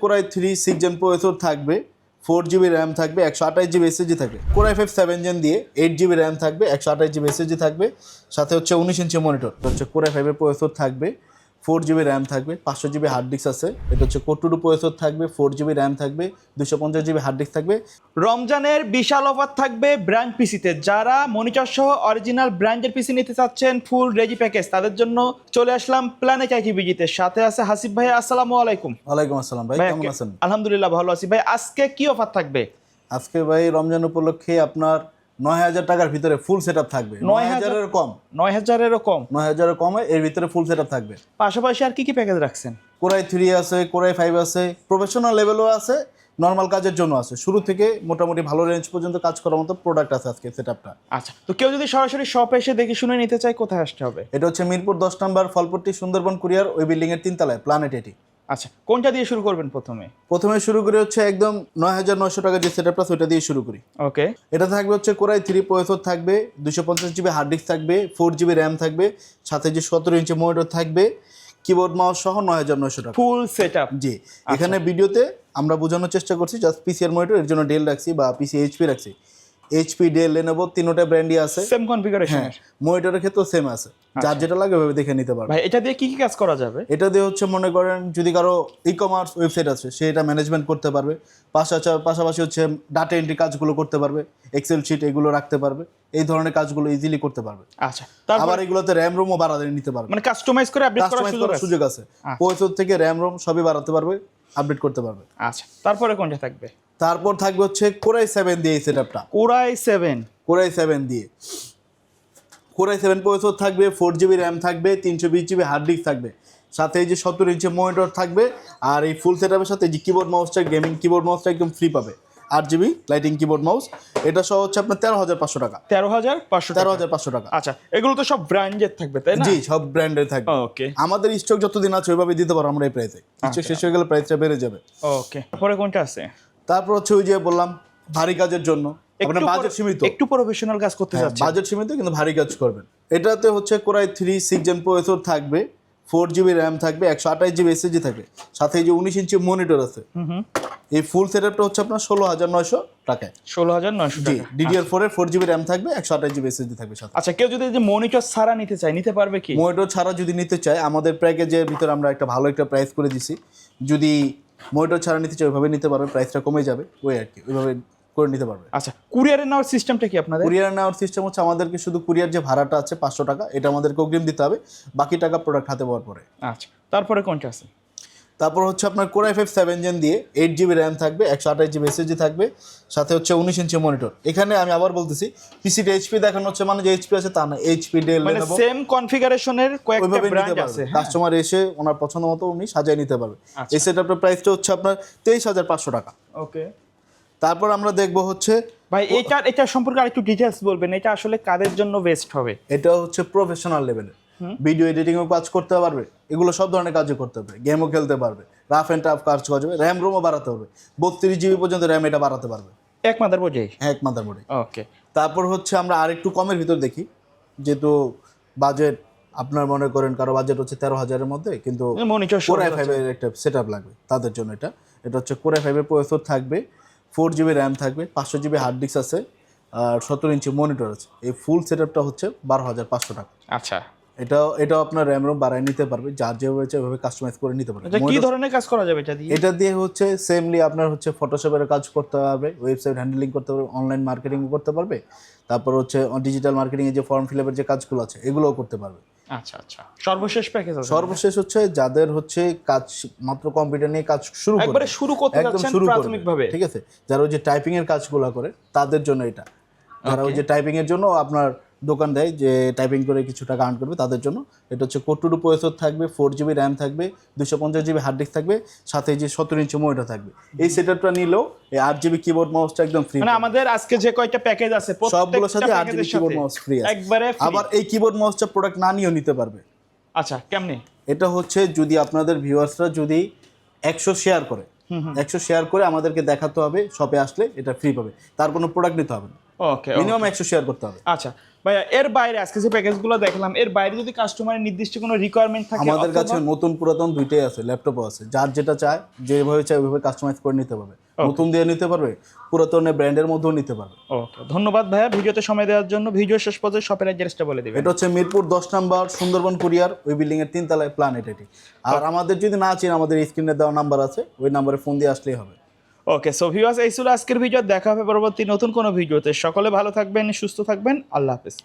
Core i 3 6 gen processor থাকবে, 4GB RAM থাকবে, 128GB SSD থাকবে। কোরাই 5 7 জেন দিয়ে 8GB র্যাম থাকবে, 128GB এসএসডি থাকবে, সাথে হচ্ছে 19 ইঞ্চি মনিটর। হচ্ছে কোরাই 5 এর প্রসেসর থাকবে, 4GB র্যাম থাকবে, 500GB হার্ড ডিস্ক আছে। এটা হচ্ছে কোর 2 প্রসেসর থাকবে, 4GB র্যাম থাকবে, 250GB হার্ড ডিস্ক থাকবে। রমজানের বিশাল অফার থাকবে ব্র্যান্ড পিসিতে। যারা মনিটর সহ অরিজিনাল ব্র্যান্ডের পিসি নিতে চাচ্ছেন ফুল রেডি প্যাকেজ, তাদের জন্য চলে আসলাম প্ল্যানেট আইটিভিজিতে। সাথে আছে হাসিব ভাই। আসসালামু আলাইকুম। ওয়ালাইকুম আসসালাম ভাই, কেমন আছেন? আলহামদুলিল্লাহ ভালো আছি ভাই। আজকে কি অফার থাকবে? আজকে ভাই রমজান উপলক্ষে আপনার 9000 টাকার ভিতরে ফুল সেটআপ থাকবে। 9000 এর কম, 9000 এরও কম, 9000 এর কমে এর ভিতরে ফুল সেটআপ থাকবে। পাশাপাশি আর কি কি প্যাকেজ রাখছেন? কোরাই 3 আছে, কোরাই 5 আছে, প্রফেশনাল লেভেলও আছে, নর্মাল কাজের জন্য আছে। শুরু থেকে মোটামুটি ভালো রেঞ্জ পর্যন্ত কাজ করার মতো প্রোডাক্ট আছে আজকে সেটআপটা। আচ্ছা, তো কেউ যদি সরাসরি শপে এসে দেখে শুনে নিতে চায়, কোথায় আসতে হবে? এটা হচ্ছে মিরপুর 10 নম্বর ফলপট্টি সুন্দরবন কুরিয়ার, ওই বিল্ডিং এর 3 তলায় প্ল্যানেট এটি। আচ্ছা, কোনটা দিয়ে শুরু করবেন প্রথমে? প্রথমে শুরু করি হচ্ছে একদম 9900 টাকা যে সেটআপটা ওইটা দিয়ে শুরু করি। ওকে। এটা থাকবে হচ্ছে কোরাই 3 প্রসেসর থাকবে, 250GB হার্ড ডিস্ক থাকবে, 4GB র্যাম থাকবে, সাথে যে 17 ইঞ্চি মনিটর থাকবে, কিবোর্ড মাউস সহ 9900 টাকা ফুল সেটআপ। জি। এখানে ভিডিওতে আমরা বোঝানোর চেষ্টা করছি জাস্ট পিসি এর মনিটর, এর জন্য ডেল রাখছি বা পিসি এইচপি রাখছি। এইচপি, ডেল, লেনোভো তিনটা ব্র্যান্ডই আছে, সেম কনফিগারেশন। মনিটরের ক্ষেত্রেও সেম আছে, যার যেটা লাগে ওইভাবে দেখে নিতে পারবে। ভাই এটা দিয়ে কি কি কাজ করা যাবে? এটা দিয়ে হচ্ছে মনে করেন যদি কারো ই-কমার্স ওয়েবসাইট আছে সে এটা ম্যানেজমেন্ট করতে পারবে, পাশাপাশি হচ্ছে ডাটা এন্ট্রি কাজগুলো করতে পারবে, এক্সেল শিট এগুলো রাখতে পারবে, এই ধরনের কাজগুলো ইজিলি করতে পারবে। আচ্ছা, তারপর আবার এগুলোতে র্যাম রোমও বাড়াতে নিতে পারবে, মানে কাস্টমাইজ করে আপডেট করার সুযোগ আছে। প্রসেসর থেকে র্যাম রোম সবই বাড়াতে পারবে, আপডেট করতে পারবে। আচ্ছা, তারপরে কোনটা থাকবে? তারপর থাকবে হচ্ছে কোরাই 7 দিয়ে এই সেটআপটা। কোরাই 7 দিয়ে কোরাই 7 প্রসেসর থাকবে, 4GB র্যাম থাকবে, 320GB হার্ড ডিস্ক থাকবে, সাথে এই যে 17 ইঞ্চি মনিটর থাকবে। আর এই ফুল সেটআপের সাথে যে কিবোর্ড মাউসটা, গেমিং কিবোর্ড মাউসটা একদম ফ্রি পাবে, 8GB লাইটিং কিবোর্ড মাউস। এটা সহ হচ্ছে আপনার 13500 টাকা। 13500 টাকা। আচ্ছা, এগুলো তো সব ব্র্যান্ডের থাকবে তাই না? জি, সব ব্র্যান্ডের থাকবে। ওকে। আমাদের স্টক যতদিন আছে ওইভাবে দিতে পারো আমরা এই প্রাইসে। স্টক শেষ হয়ে গেলে প্রাইসটা বেড়ে যাবে। ওকে, তারপরে কোনটা আছে? তারপর হচ্ছে ওই যে বললাম ভারী কাজের জন্য, আপনার বাজেট সীমিত, একটু প্রফেশনাল কাজ করতে যাচ্ছে, বাজেট সীমিত কিন্তু ভারী কাজ করবেন। এটাতে হচ্ছে কোরাই 3 6 জেন প্রসেসর থাকবে, 4GB র্যাম থাকবে, 128GB এসএসডি থাকবে, সাথে এই যে 19 ইঞ্চি মনিটর আছে। এই ফুল সেটআপটা হচ্ছে আপনার 16900 টাকায়। 16900 জি, টাকা। DDR4 এর 4GB র্যাম থাকবে, 128GB এসএসডি থাকবে সাথে। আচ্ছা, কেউ যদি যে মনিটর ছাড়া নিতে চায়, নিতে পারবে কি? মনিটর ছাড়া যদি নিতে চায়, আমাদের প্যাকেজের ভিতরে আমরা একটা ভালো একটা প্রাইস করে দিছি। যদি মনিটর ছাড়া নিতে চায় ওইভাবে নিতে পারবে, প্রাইসটা কমে যাবে, ওই আর কি, ওইভাবে করে নিতে পারবে। আচ্ছা, কুরিয়ারে নেওয়ার সিস্টেমটা কি আপনাদের? কুরিয়ার নেওয়ার সিস্টেম হচ্ছে আমাদেরকে শুধু কুরিয়ার যে ভাড়াটা আছে 500 টাকা, এটা আমাদেরকে অগ্রিম দিতে হবে, বাকি টাকা প্রোডাক্ট হাতে পাওয়ার পরে। আচ্ছা, তারপরে কোনটা আছে? তারপর হচ্ছে আপনার কোরাই 5 7 জেন দিয়ে 8GB র্যাম থাকবে, 128GB এসএসডি থাকবে, সাথে হচ্ছে 19 ইঞ্চি মনিটর। এখানে আমি আবার বলতেছি পিসিতে এইচপি দেখানো হচ্ছে মানে যে এইচপি আছে তা না, এইচপি, ডেল, মানে লেনোভো সেম কনফিগারেশনের কয়েকটা ব্র্যান্ড আছে। কাস্টমার এসে ওনার পছন্দ মতো উনি সাজিয়ে নিতে পারবে। এই সেটআপের প্রাইসটা হচ্ছে আপনার 23500 টাকা। ওকে। তারপর আমরা দেখব হচ্ছে ভাই এটা সম্পর্কে আরেকটু ডিটেইলস বলবেন, এটা আসলে কাদের জন্য বেস্ট হবে? এটা হচ্ছে প্রফেশনাল লেভেলের, ভিডিও এডিটিংও কাজ করতে পারবে, এগুলো সব ধরনের কাজও করতে পারবে, গেমও খেলতে পারবে, রাফ এন্ড টাফ কাজ করা যাবে, র্যাম রোমও বাড়াতে হবে, 32GB পর্যন্ত র্যাম এটা বাড়াতে পারবে এক মাদারবোর্ডে। হ্যাঁ, এক মাদারবোর্ডে। ওকে। তারপর হচ্ছে আমরা আরেকটু কমের ভিতর দেখি, যেহেতু বাজেট আপনার মনে করেন কারো বাজেট হচ্ছে 13000 এর মধ্যে, কিন্তু মনিটর কোরাই 5 এর একটা সেটআপ লাগবে তাদের জন্য। এটা হচ্ছে কোরাই 5 এর প্রসেসর থাকবে, 4GB র্যাম থাকবে, 500GB হার্ড ডিস্ক আছে, আর 17 ইঞ্চি মনিটর আছে। এই ফুল সেটআপটা হচ্ছে 12500 টাকা। আচ্ছা, এটাও আপনার র্যাম রোম বাড়ায় নিতে পারবে, যার যেভাবে চাই ওইভাবে কাস্টমাইজ করে নিতে পারবে। এটা কি ধরনের কাজ করা যাবে এটা দিয়ে? এটা দিয়ে হচ্ছে সেমলি আপনার হচ্ছে ফটোশপের কাজ করতে পারবে, ওয়েবসাইট হ্যান্ডলিং করতে পারবে, অনলাইন মার্কেটিং করতে পারবে, তারপর হচ্ছে ডিজিটাল মার্কেটিং এর যে ফর্ম ফিল আপের যে কাজগুলো আছে এগুলোও করতে পারবে। আচ্ছা আচ্ছা, সর্বশেষ প্যাকেজ আছে? সর্বশেষ হচ্ছে যাদের হচ্ছে কাজ মাত্র কম্পিউটার নিয়ে কাজ একবারে শুরু করতে যাচ্ছেন প্রাথমিকভাবে, ঠিক আছে, যারা ওই যে টাইপিং এর কাজগুলো করে তাদের জন্য এটা, যারা ওই যে টাইপিং এর জন্য আপনার দোকান দেয় যে টাইপিং করে কিছু টাকা আর্ন করবে তাদের জন্য। এটা হচ্ছে কোর 2 প্রসেসর থাকবে, 4GB র্যাম থাকবে, 250GB হার্ড ডিস্ক থাকবে, সাথে যে 17 ইঞ্চি মনিটর থাকবে। এই সেটআপটা নিলেও এই 8GB কিবোর্ড মাউসটা একদম ফ্রি। মানে আমাদের আজকে যে কয়টা প্যাকেজ আছে সবগুলোর সাথে 8GB কিবোর্ড মাউস ফ্রি আছে একবারে। আবার এই কিবোর্ড মাউসটা প্রোডাক্ট না নিয়েও নিতে পারবে। আচ্ছা, কেমনে? এটা হচ্ছে যদি আপনাদের ভিউয়ার্সরা যদি 100 শেয়ার করে, 100 শেয়ার করে আমাদেরকে দেখাতে হবে, শপে আসলে এটা ফ্রি পাবে, তার কোনো প্রোডাক্ট নিতে হবে না। ওকে, মিনিমাম 100 শেয়ার করতে হবে। আচ্ছা, ভাইয়া এর বাইরে আজকে যে প্যাকেজগুলো দেখলাম, এর বাইরে যদি কাস্টমারের নির্দিষ্ট কোনো রিকোয়ারমেন্ট থাকে আমাদের অথবা- কাছে নতুন পুরাতন দুইটাই আছে, ল্যাপটপও আছে। যার যেটা চায়, যেভাবে চায় ওইভাবে কাস্টমাইজ করে নিতে পারবে। নতুন দিয়ে নিতে পারবে, পুরাতনের ব্র্যান্ডের মধ্যেও নিতে পারবে। ওকে, ধন্যবাদ ভাইয়া ভিডিওতে সময় দেওয়ার জন্য। ভিডিও শেষ পর্যন্ত শপের অ্যাড্রেসটা বলে দিবেন। এটা হচ্ছে মিরপুর 10 নম্বর সুন্দরবন কুরিয়ার, ওই বিল্ডিং এর 3 তলায় প্ল্যানেট এটি। আর আমাদের যদি না চেন, আমাদের স্ক্রিনে দেওয়া নাম্বার আছে, ওই নাম্বারে ফোন দিয়ে আসলেই হবে। ওকে, সো ভিউয়ার্স, এই ছিল আজকের ভিডিও। দেখা হবে পরবর্তী নতুন কোনো ভিডিওতে। সকলে ভালো থাকবেন, সুস্থ থাকবেন। আল্লাহ হাফেজ।